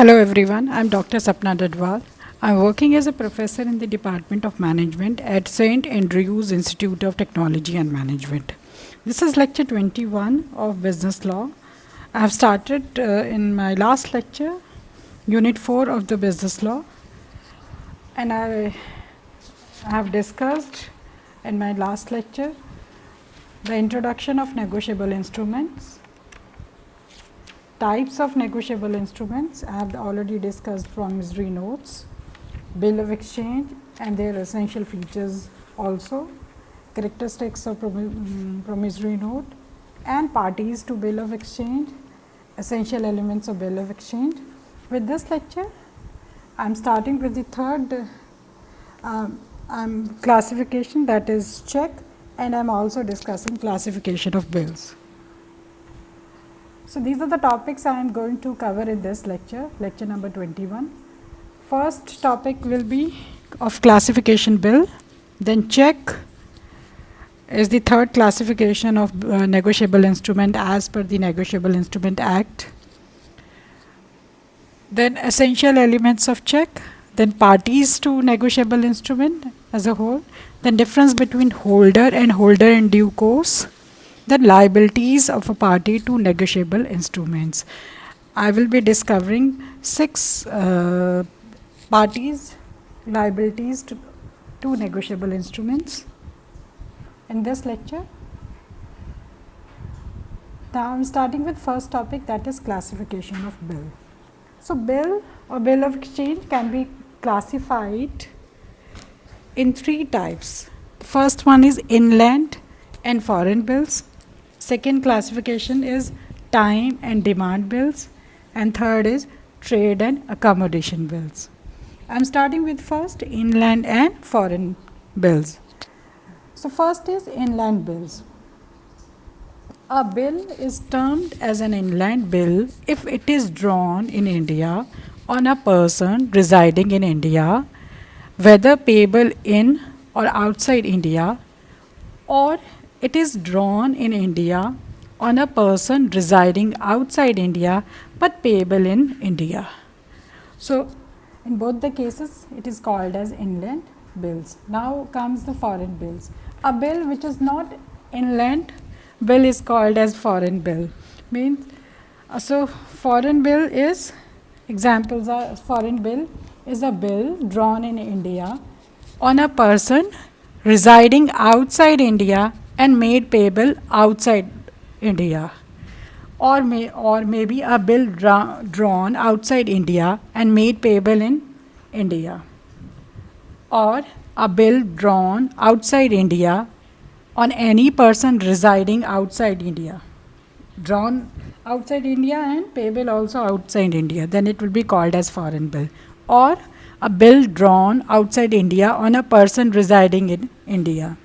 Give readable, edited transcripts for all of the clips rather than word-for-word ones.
Hello everyone, I'm Dr. Sapna Dadwal. I'm working as a professor in the Department of Management at St. Andrews Institute of Technology and Management. This is lecture 21 of Business Law. I have started in my last lecture, Unit 4 of the Business Law, and I have discussed in my last lecture the introduction of negotiable instruments, types of negotiable instruments. I have already discussed promissory notes, bill of exchange and their essential features also, characteristics of promissory note and parties to bill of exchange, essential elements of bill of exchange. With this lecture, I am starting with the third classification, that is check, and I am also discussing classification of bills. So, these are the topics I am going to cover in this lecture, lecture number 21. First topic will be of classification bill, then check is the third classification of negotiable instrument as per the Negotiable Instrument Act, then essential elements of check, then parties to negotiable instrument as a whole, then difference between holder and holder in due course, then liabilities of a party to negotiable instruments. I will be discovering 6 parties, liabilities to negotiable instruments in this lecture. Now I am starting with first topic, that is classification of bill. So, bill or bill of exchange can be classified in 3 types. The first one is inland and foreign bills. Second classification is time and demand bills, and third is trade and accommodation bills. I am starting with first inland and foreign bills. So, first is inland bills. A bill is termed as an inland bill if it is drawn in India on a person residing in India, whether payable in or outside India, or it is drawn in India on a person residing outside India but payable in India. So, in both the cases it is called as inland bills. Now comes the foreign bills. A bill which is not inland bill is called as foreign bill. So foreign bill is, examples are, foreign bill is a bill drawn in India on a person residing outside India and made payable outside India, or maybe a bill drawn outside India and made payable in India, or a bill drawn outside India on any person residing outside India, drawn outside India and payable also outside India, then it will be called as foreign bill, or a bill drawn outside India on a person residing in India.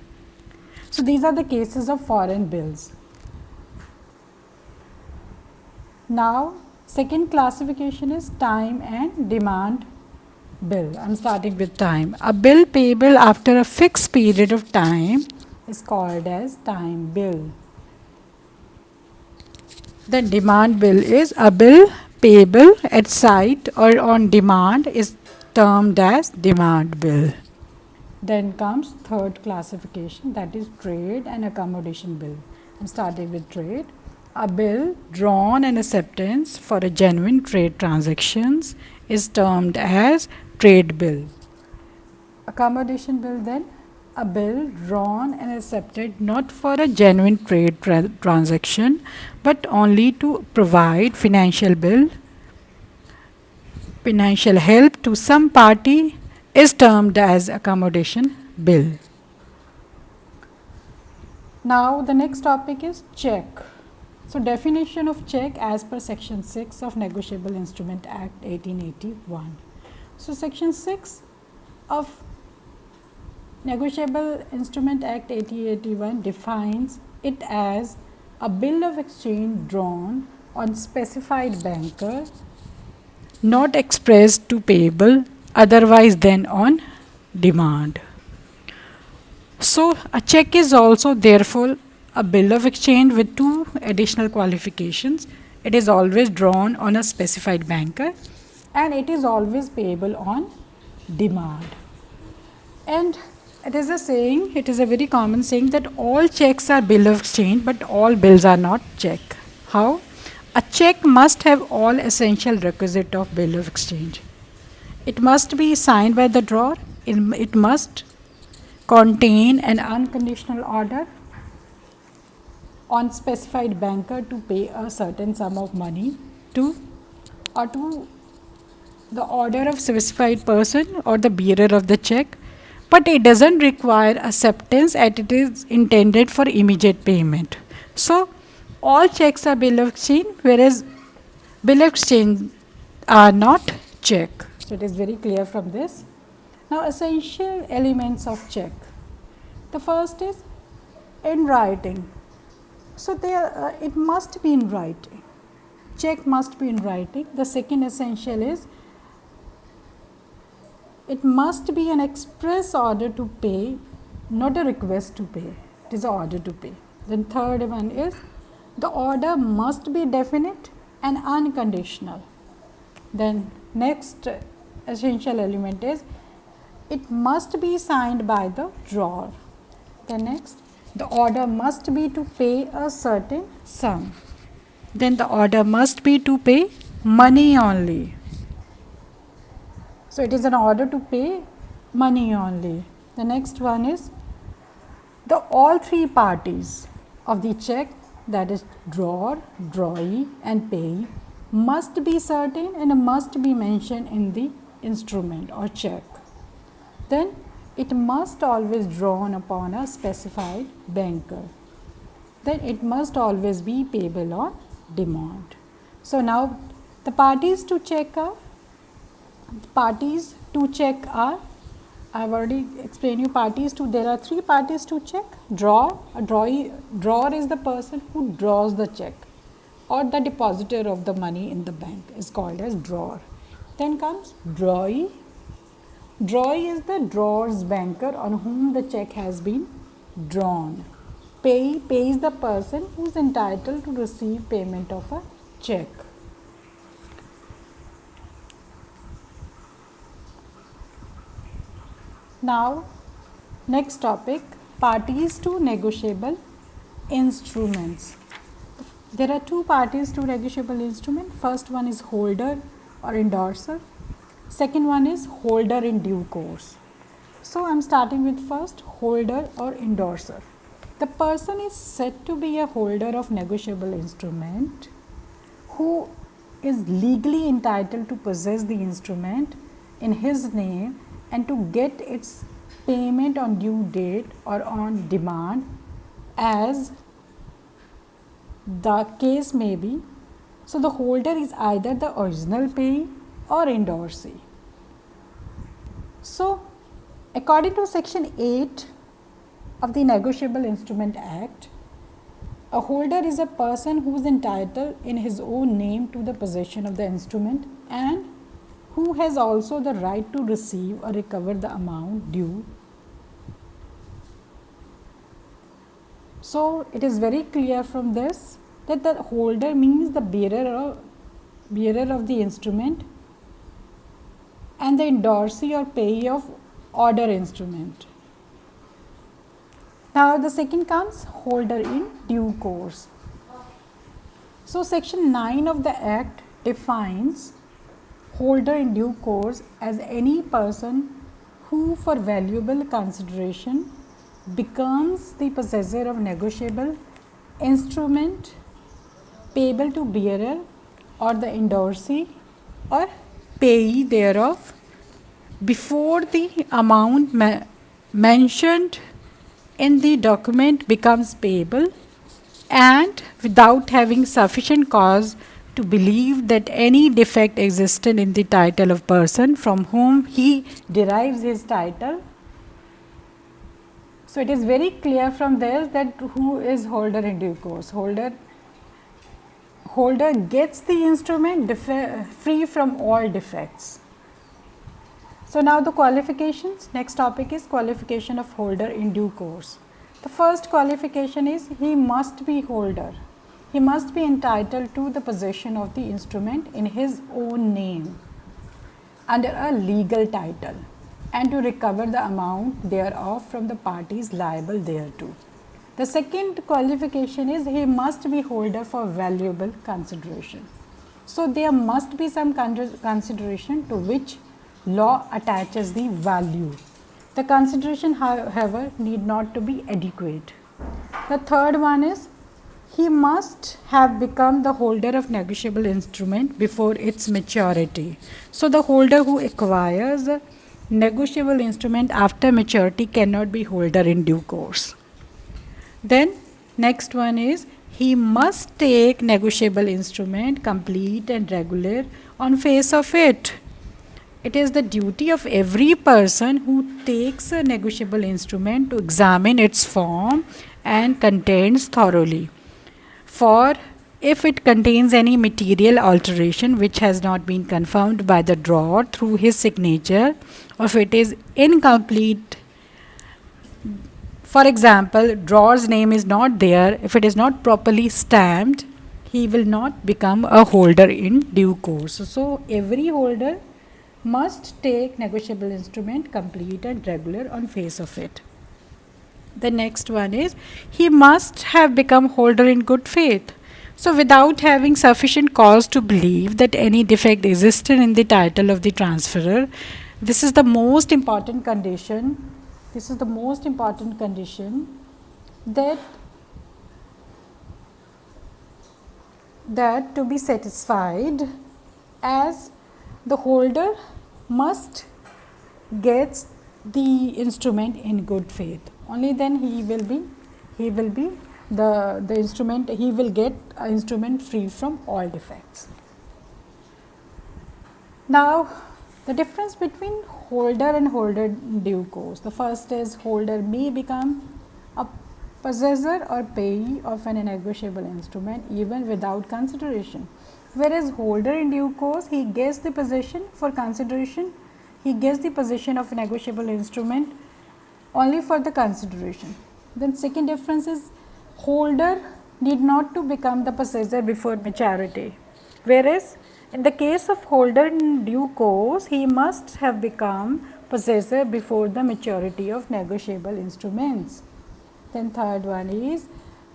So, these are the cases of foreign bills. Now, second classification is time and demand bill. I am starting with time. A bill payable after a fixed period of time is called as time bill. Then demand bill is a bill payable at sight or on demand is termed as demand bill. Then comes third classification, that is trade and accommodation bill. I am starting with trade. A bill drawn and acceptance for a genuine trade transactions is termed as trade bill. Accommodation bill, then a bill drawn and accepted not for a genuine trade transaction but only to provide financial help to some party is termed as accommodation bill. Now the next topic is check. So, definition of check as per section 6 of Negotiable Instrument Act 1881. So, section 6 of Negotiable Instrument Act 1881 defines it as a bill of exchange drawn on specified banker, not expressed to payable otherwise than on demand. So, a check is also therefore a bill of exchange with 2 additional qualifications. It is always drawn on a specified banker and it is always payable on demand. And it is a saying, it is a very common saying that all checks are bill of exchange, but all bills are not check. How? A check must have all essential requisite of bill of exchange. It must be signed by the drawer. It must contain an unconditional order on specified banker to pay a certain sum of money to the order of specified person or the bearer of the check, but it doesn't require acceptance and it is intended for immediate payment. So all checks are bill of exchange, whereas bill of exchange are not check. So it is very clear from this. Now essential elements of check. The first is in writing. So there it must be in writing. Check must be in writing. The second essential is it must be an express order to pay, not a request to pay. It is an order to pay. Then third one is the order must be definite and unconditional. Then next essential element is it must be signed by the drawer. Then next, the order must be to pay a certain sum. Then the order must be to pay money only. So it is an order to pay money only. The next one is the all three parties of the check, that is drawer, drawee and payee, must be certain and must be mentioned in the instrument or check. Then it must always drawn upon a specified banker. Then it must always be payable on demand. So now the parties to check are, I have already explained you parties to, there are three parties to check. Drawer is the person who draws the check or the depositor of the money in the bank is called as drawer. Then comes drawee. Drawee is the drawer's banker on whom the check has been drawn. Payee pays the person who is entitled to receive payment of a check. Now, next topic, parties to negotiable instruments. There are two parties to negotiable instrument. First one is holder or endorser. Second one is holder in due course. So I am starting with first holder or endorser. The person is said to be a holder of negotiable instrument who is legally entitled to possess the instrument in his name and to get its payment on due date or on demand as the case may be. So the holder is either the original payee or endorsee. So according to section 8 of the Negotiable Instrument Act, a holder is a person who is entitled in his own name to the possession of the instrument and who has also the right to receive or recover the amount due. So it is very clear from this that the holder means the bearer of the instrument and the endorsee or payee of order instrument. Now the second comes holder in due course. So section 9 of the Act defines holder in due course as any person who for valuable consideration becomes the possessor of negotiable instrument payable to bearer or the endorsee or payee thereof before the amount mentioned in the document becomes payable and without having sufficient cause to believe that any defect existed in the title of person from whom he derives his title. So it is very clear from this that who is holder in due course. Holder gets the instrument free from all defects. So now the qualifications. Next topic is qualification of holder in due course. The first qualification is he must be holder. He must be entitled to the possession of the instrument in his own name. under a legal title and to recover the amount thereof from the parties liable thereto. The second qualification is he must be holder for valuable consideration. So, there must be some consideration to which law attaches the value. The consideration, however, need not to be adequate. The third one is he must have become the holder of negotiable instrument before its maturity. So, the holder who acquires a negotiable instrument after maturity cannot be holder in due course. Then next one is he must take negotiable instrument complete and regular on face of it. It is the duty of every person who takes a negotiable instrument to examine its form and contents thoroughly. For if it contains any material alteration which has not been confirmed by the drawer through his signature, or if it is incomplete, for example, drawer's name is not there, if it is not properly stamped, he will not become a holder in due course. So, every holder must take negotiable instrument complete and regular on face of it. The next one is he must have become holder in good faith. So, without having sufficient cause to believe that any defect existed in the title of the transferor, this is the most important condition. This is the most important condition that to be satisfied, as the holder must get the instrument in good faith. Only then he will be the instrument, he will get an instrument free from all defects. Now, the difference between holder and holder in due course. The first is holder may become a possessor or payee of an negotiable instrument even without consideration, whereas holder in due course, he gets the possession for consideration, he gets the possession of a negotiable instrument only for the consideration. Then second difference is holder need not to become the possessor before maturity, whereas in the case of holder in due course, he must have become possessor before the maturity of negotiable instruments. Then third one is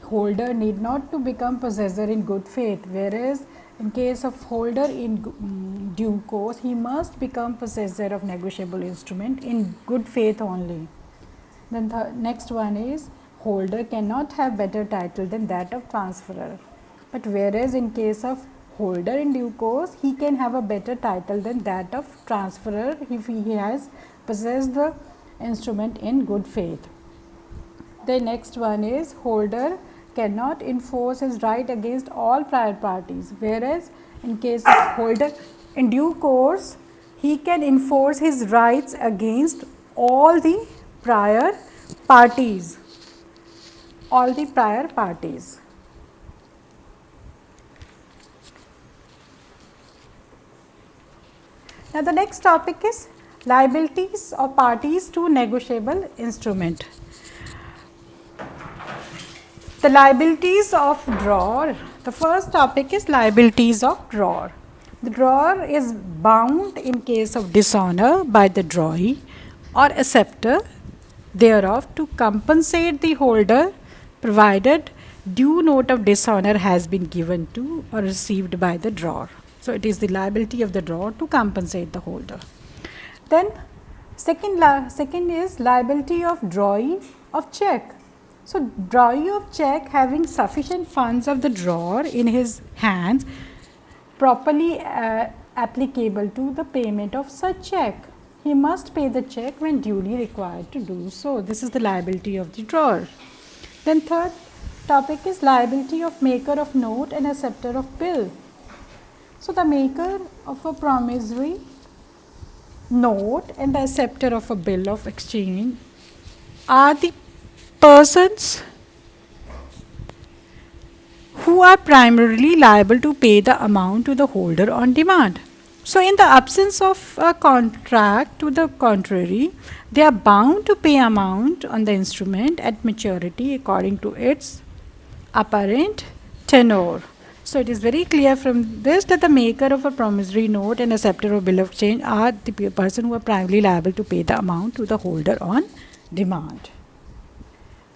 holder need not to become possessor in good faith, whereas in case of holder in due course, he must become possessor of negotiable instrument in good faith only. Then the next one is holder cannot have better title than that of transferor, but whereas in case of holder in due course, he can have a better title than that of transferor if he has possessed the instrument in good faith. The next one is holder cannot enforce his right against all prior parties, whereas in case of holder in due course, he can enforce his rights against all the prior parties. All the prior parties. Now, the next topic is liabilities of parties to negotiable instrument. The liabilities of drawer. The first topic is liabilities of drawer. The drawer is bound in case of dishonor by the drawee or acceptor thereof to compensate the holder, provided due note of dishonor has been given to or received by the drawer. So, it is the liability of the drawer to compensate the holder. Then second is liability of drawee of check. So, drawee of check having sufficient funds of the drawer in his hands properly applicable to the payment of such check. He must pay the check when duly required to do so. This is the liability of the drawer. Then third topic is liability of maker of note and acceptor of bill. So, the maker of a promissory note and the acceptor of a bill of exchange are the persons who are primarily liable to pay the amount to the holder on demand. So, in the absence of a contract to the contrary, they are bound to pay amount on the instrument at maturity according to its apparent tenor. So it is very clear from this that the maker of a promissory note and acceptor of bill of exchange are the person who are primarily liable to pay the amount to the holder on demand.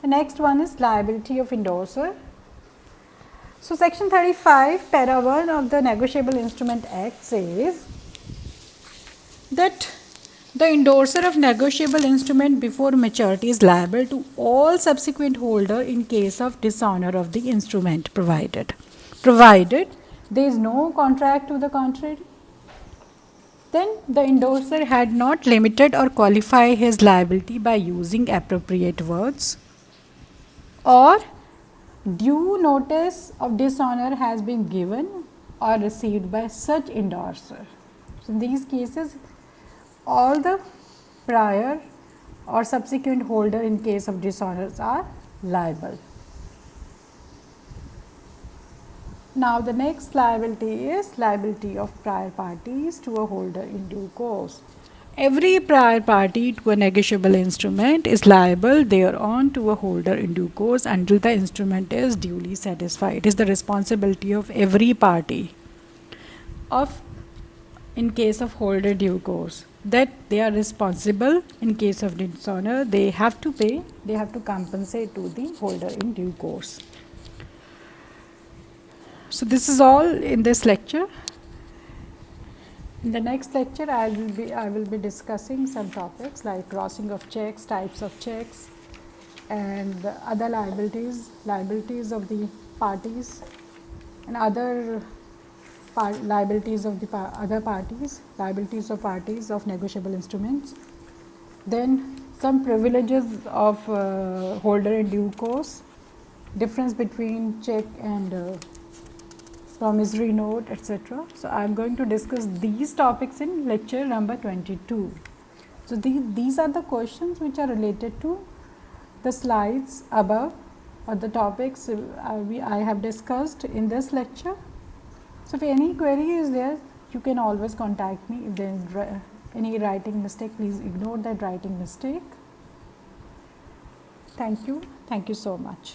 The next one is liability of endorser. So section 35 para 1 of the Negotiable Instrument Act says that the endorser of negotiable instrument before maturity is liable to all subsequent holder in case of dishonor of the instrument provided there is no contract to the contrary. Then the endorser had not limited or qualified his liability by using appropriate words, or due notice of dishonor has been given or received by such endorser. So in these cases, all the prior or subsequent holder in case of dishonors are liable. Now the next liability is liability of prior parties to a holder in due course. Every prior party to a negotiable instrument is liable thereon to a holder in due course until the instrument is duly satisfied. It is the responsibility of every party of in case of holder due course that they are responsible in case of dishonor. They have to pay, they have to compensate to the holder in due course. So this is all in this lecture. In the next lecture, I will be discussing some topics like crossing of checks, types of checks, and other liabilities of the parties, and other liabilities of the other parties, liabilities of parties of negotiable instruments. Then some privileges of holder in due course, difference between check and promissory note, etc. So I am going to discuss these topics in lecture number 22. So these are the questions which are related to the slides above, or the topics I have discussed in this lecture. So if any query is there, you can always contact me. If there is any writing mistake, please ignore that writing mistake. Thank you so much.